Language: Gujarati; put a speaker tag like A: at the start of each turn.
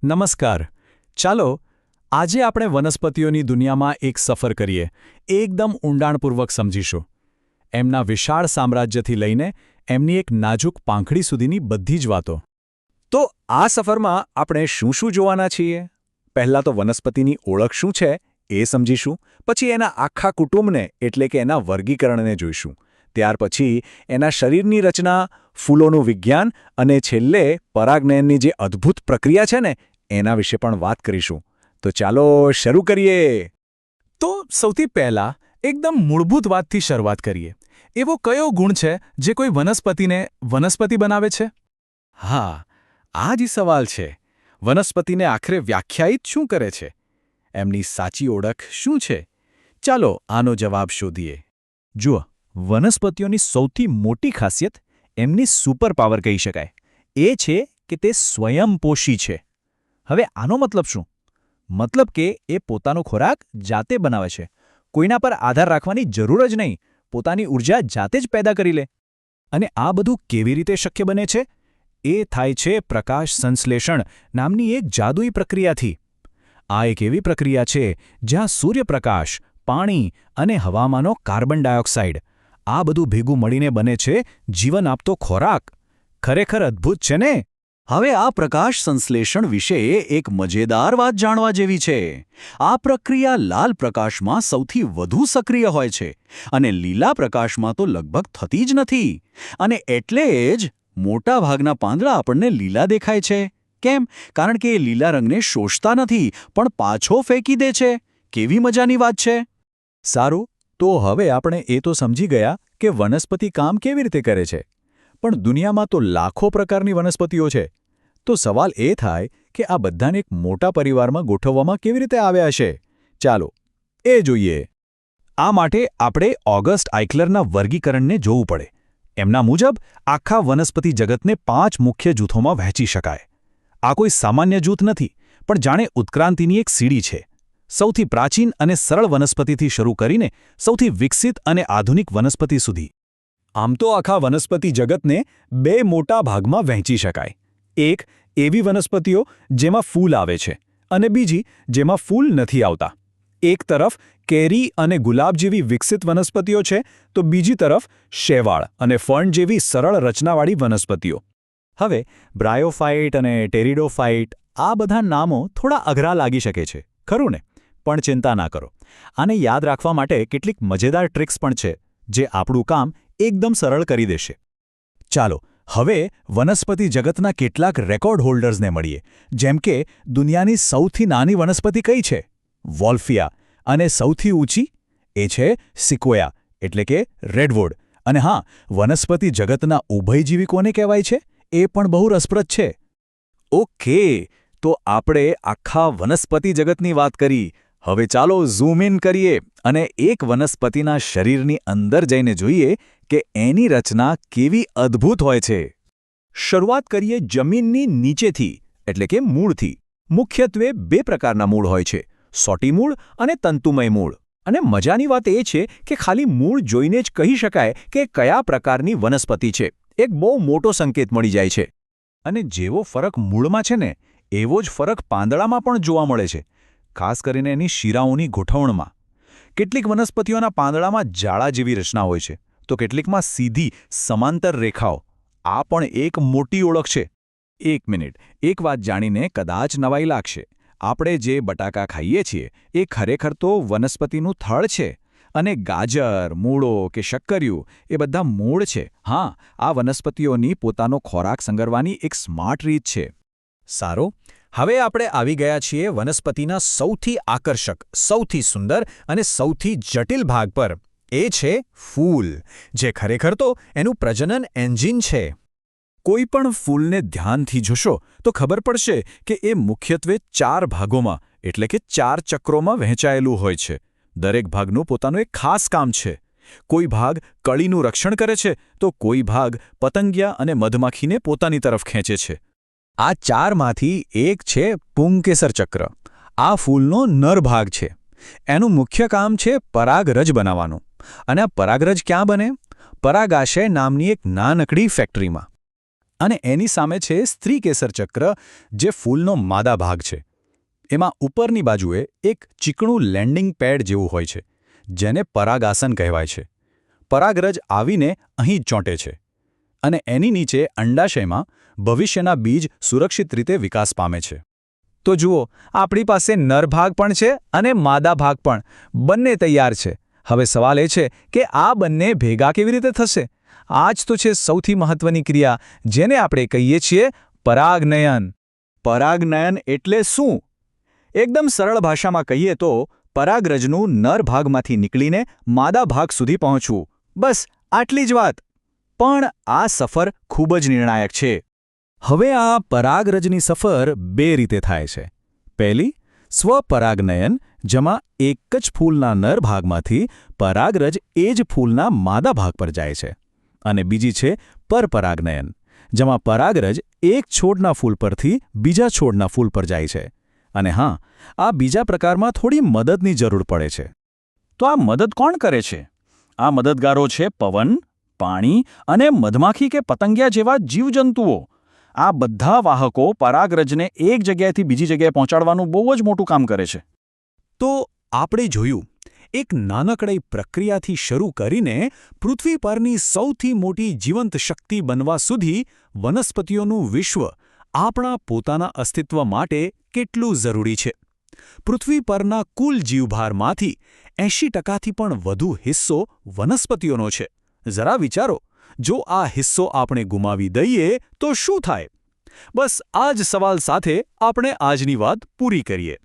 A: નમસ્કાર. ચાલો આજે આપણે વનસ્પતિઓની દુનિયામાં એક સફર કરીએ. એકદમ ઊંડાણપૂર્વક સમજીશું. એમના વિશાળ સામ્રાજ્યથી લઈને એમની એક નાજુક પાંખડી સુધીની બધી જ વાતો.
B: તો આ સફરમાં આપણે શું શું જોવાના છીએ? પહેલાં તો વનસ્પતિની ઓળખ શું છે એ સમજીશું, પછી એના આખા કુટુંબને એટલે કે એના વર્ગીકરણને જોઈશું. ત્યાર પછી એના શરીરની રચના, ફૂલોનું વિજ્ઞાન અને છેલ્લે પરાગનયનની જે અદ્ભુત પ્રક્રિયા છે ને એના વિશે પણ વાત કરીશું. તો ચાલો શરૂ કરીએ.
A: તો સૌથી પહેલા એકદમ મૂળભૂત વાતથી શરૂઆત કરીએ. એવો કયો ગુણ છે જે કોઈ વનસ્પતિને વનસ્પતિ બનાવે છે?
B: હા, આ જ સવાલ છે. વનસ્પતિને આખરે વ્યાખ્યાયિત શું કરે છે? એમની સાચી ઓળખ શું છે? ચાલો આનો જવાબ શોધીએ. જુઓ, વનસ્પતિઓની સૌથી મોટી ખાસિયત એમની સુપર પાવર કહી શકાય. એ છે કે તે સ્વયંપોષી છે. હવે આનો મતલબ શું? મતલબ કે એ પોતાનો ખોરાક જાતે બનાવે છે. કોઈના પર આધાર રાખવાની જરૂર જ નહીં. પોતાની ઊર્જા જાતે જ પેદા કરી લે. અને આ બધું કેવી રીતે શક્ય બને છે? એ થાય છે પ્રકાશ સંશ્લેષણ નામની એક જાદુઈ પ્રક્રિયાથી. આ એક એવી પ્રક્રિયા છે જ્યાં સૂર્યપ્રકાશ, પાણી અને હવામાંનો કાર્બન ડાયોક્સાઇડ આ બધું ભેગું મળીને બને છે જીવન આપતો ખોરાક. ખરેખર અદ્ભુત છે ને? હવે આ પ્રકાશ સંશ્લેષણ વિશે એક મજેદાર વાત જાણવા જેવી છે. આ પ્રક્રિયા લાલ પ્રકાશમાં સૌથી વધુ સક્રિય હોય છે અને લીલા પ્રકાશમાં તો લગભગ થતી જ નથી. અને એટલે જ મોટાભાગના પાંદડા આપણને લીલા દેખાય છે. કેમ? કારણ કે એ લીલા રંગને શોષતા નથી પણ પાછો ફેંકી દે છે. કેવી મજાની વાત છે! સારું, તો હવે આપણે એ તો સમજી ગયા કે વનસ્પતિ કામ કેવી રીતે કરે છે. પણ દુનિયામાં તો લાખો પ્રકારની વનસ્પતિઓ છે. તો સવાલ એ થાય કે આ બધાને એક મોટા પરિવારમાં ગોઠવવામાં કેવી રીતે આવ્યા હશે? ચાલો એ જોઈએ. આ માટે આપણે ઓગસ્ટ આઇકલરના વર્ગીકરણને જોવું પડે. એમના મુજબ આખા વનસ્પતિ જગતને 5 મુખ્ય જૂથોમાં વહેંચી શકાય. આ કોઈ સામાન્ય જૂથ નથી, પણ જાણે ઉત્ક્રાંતિની એક સીડી છે. સૌથી પ્રાચીન અને સરળ વનસ્પતિથી શરૂ કરીને સૌથી વિકસિત અને આધુનિક વનસ્પતિ સુધી. આમ તો આખા વનસ્પતિ જગતને 2 મોટા ભાગમાં વહેંચી શકાય. એક એવી વનસ્પતિઓ જેમાં ફૂલ આવે છે અને બીજી જેમાં ફૂલ નથી આવતા. એક તરફ કેરી અને ગુલાબ જેવી વિકસિત વનસ્પતિઓ છે તો બીજી તરફ શેવાળ અને ફર્ન જેવી સરળ રચનાવાળી વનસ્પતિઓ. હવે બ્રાયોફાઇટ અને ટેરિડોફાઇટ આ બધા નામો થોડા અઘરા લાગી શકે છે, ખરું ને? પણ ચિંતા ના કરો. આને યાદ રાખવા માટે કેટલીક મજેદાર ટ્રિક્સ પણ છે જે આપણું કામ એકદમ સરળ કરી દેશે. ચાલો હવે વનસ્પતિ જગતના કેટલાક રેકોર્ડ હોલ્ડર્સને મળીએ. જેમ કે દુનિયાની સૌથી નાની વનસ્પતિ કઈ છે? વોલ્ફિયા. અને સૌથી ઊંચી? એ છે સિક્વોયા એટલે કે રેડવુડ. અને હા, વનસ્પતિ જગતના ઉભયજીવી કોને કહેવાય છે એ પણ બહુ રસપ્રદ છે. ઓકે, તો આપણે આખા વનસ્પતિ જગતની વાત કરી. હવે ચાલો ઝૂમ ઇન કરીએ અને એક વનસ્પતિના શરીરની અંદર જઈને જોઈએ કે એની રચના કેવી અદ્ભુત હોય છે. શરૂઆત કરીએ જમીનની નીચેથી એટલે કે મૂળથી. મુખ્યત્વે 2 પ્રકારના મૂળ હોય છે, સોટી મૂળ અને તંતુમય મૂળ. અને મજાની વાત એ છે કે ખાલી મૂળ જોઈને જ કહી શકાય કે કયા પ્રકારની વનસ્પતિ છે. એક બહુ મોટો સંકેત મળી જાય છે. અને જેવો ફરક મૂળમાં છે ને એવો જ ફરક પાંદડામાં પણ જોવા મળે છે, ખાસ કરીને એની શીરાઓની ગોઠવણમાં. કેટલીક વનસ્પતિઓના પાંદડામાં જાળા જેવી રચના હોય છે તો કેટલીકમાં સીધી સમાંતર રેખાઓ. આ પણ એક મોટી ઓળખ છે. એક મિનિટ, એક વાત જાણીને કદાચ નવાઈ લાગશે. આપણે જે બટાકા ખાઈએ છીએ એ ખરેખર તો વનસ્પતિનું થડ છે. અને ગાજર, મૂળો કે શક્કરિયું એ બધા મૂળ છે. હા, આ વનસ્પતિઓની પોતાનો ખોરાક સંગરવાની એક સ્માર્ટ રીત છે. સારું, હવે આપણે આવી ગયા છીએ વનસ્પતિના સૌથી આકર્ષક, સૌથી સુંદર અને સૌથી જટિલ ભાગ પર. એ છે ફૂલ, જે ખરેખર તો એનું પ્રજનન એન્જિન છે. કોઈ પણ ફૂલને ધ્યાનથી જોશો તો ખબર પડશે કે એ મુખ્યત્વે 4 ભાગોમાં એટલે કે 4 ચક્રોમાં વહેંચાયેલું હોય છે. દરેક ભાગનું પોતાનું એક ખાસ કામ છે. કોઈ ભાગ કળીનું રક્ષણ કરે છે તો કોઈ ભાગ પતંગિયા અને મધમાખીને પોતાની તરફ ખેંચે છે. આ 4માંથી એક છે પુંકેસર ચક્ર. આ ફૂલનો નર ભાગ છે. એનું મુખ્ય કામ છે પરાગરજ બનાવવાનું. અને આ પરાગરજ ક્યાં બને? પરાગાશય નામની એક નાનકડી ફેક્ટરીમાં.
A: અને એની સામે છે સ્ત્રીકેસર ચક્ર, જે ફૂલનો માદા ભાગ છે. એમાં ઉપરની બાજુએ એક ચીકણું લેન્ડિંગ પેડ જેવું હોય છે, જેને પરાગાસન કહેવાય છે. પરાગરજ આવીને અહીં જ ચોંટે છે. અને એની નીચે અંડાશયમાં ભવિષ્યના બીજ સુરક્ષિત રીતે વિકાસ પામે છે.
C: તો જુઓ, આપણી પાસે નર ભાગ પણ છે અને માદા ભાગ પણ, બંને તૈયાર છે. હવે સવાલ એ છે કે આ બંને ભેગા કેવી રીતે થશે? આ જ તો છે સૌથી મહત્વની ક્રિયા, જેને આપણે કહીએ છીએ પરાગનયન.
A: પરાગનયન એટલે શું? એકદમ સરળ ભાષામાં કહીએ તો પરાગરજનું નર ભાગમાંથી નીકળીને માદા ભાગ સુધી પહોંચવું. બસ આટલી જ વાત. પણ આ સફર ખૂબ જ નિર્ણાયક છે. હવે આ પરાગરજની સફર બે રીતે થાય છે. પહેલી, સ્વપરાગનયન, જેમાં એક જ ફૂલના નર ભાગમાંથી પરાગરજ એ જ ફૂલના માદા ભાગ પર જાય છે. અને બીજી છે પરપરાગનયન, જેમાં પરાગરજ એક છોડના ફૂલ પરથી બીજા છોડના ફૂલ પર જાય છે. અને હા, આ બીજા પ્રકારમાં થોડી મદદની જરૂર પડે છે.
B: તો આ મદદ કોણ કરે છે? આ મદદગારો છે પવન, પાણી અને મધમાખી કે પતંગિયા જેવા જીવજંતુઓ. આ બધા વાહકો પરાગરજને એક જગ્યાએથી બીજી જગ્યાએ પહોંચાડવાનું બહુ જ મોટું કામ કરે છે.
A: તો આપણે જોયું, એક નાનકડી પ્રક્રિયાથી શરૂ કરીને પૃથ્વી પરની સૌથી મોટી જીવંત શક્તિ બનવા સુધી વનસ્પતિઓનું વિશ્વ આપણા પોતાના અસ્તિત્વ માટે કેટલું જરૂરી છે. પૃથ્વી પરના કુલ જીવભારમાંથી 80%થી પણ વધુ હિસ્સો વનસ્પતિઓનો છે. જરા વિચારો, જો આ હિસ્સો આપણે ગુમાવી દઈએ તો શું થાય? બસ આ જ સવાલ સાથે આપણે આજની વાત પૂરી કરીએ.